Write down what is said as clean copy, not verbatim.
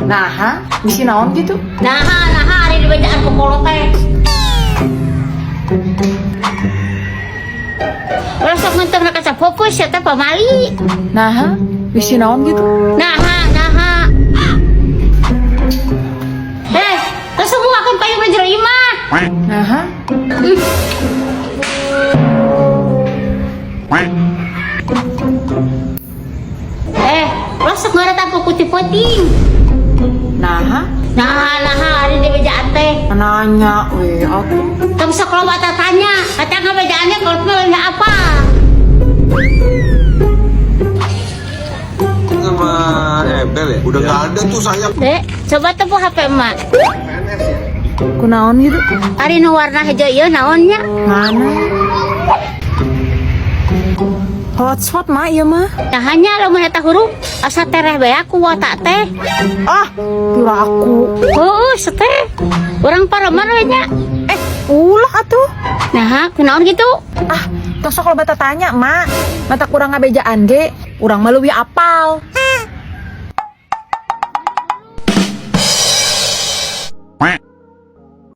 Nah, bisi naon gitu? Nah, hari di bacaan kokolo teh. Ulah sok mentung nak kaca fokus ya teh pamali. Nah, bisi naon gitu? Nah. Terus semua akan payung bajero imah. Nah, Ulah sok ngaret aku putih-puting. nah, Hari di bacaan teh. nanya, aku. Kamu sekolah mata tanya, kata nggak bacaannya kalau pilihnya apa? Sama Ebel ya? Udah nggak ada tuh sayap. Dek, coba tepuk HP emak. Kunaon gitu? Hari nu warna hijau ieu naonnya? Mana? Hotspot mah iya mah. Nah hanya lamun eta huruf asa tereh bae aku watak teh. Ah, kira aku. Seteh. Urang pareman we nya. Ulah atuh. Nah, kunaon gitu? Ah, tos kalau bata tanya, Mak. Mata kurang ngabejaan ge, urang mah leuwih apal.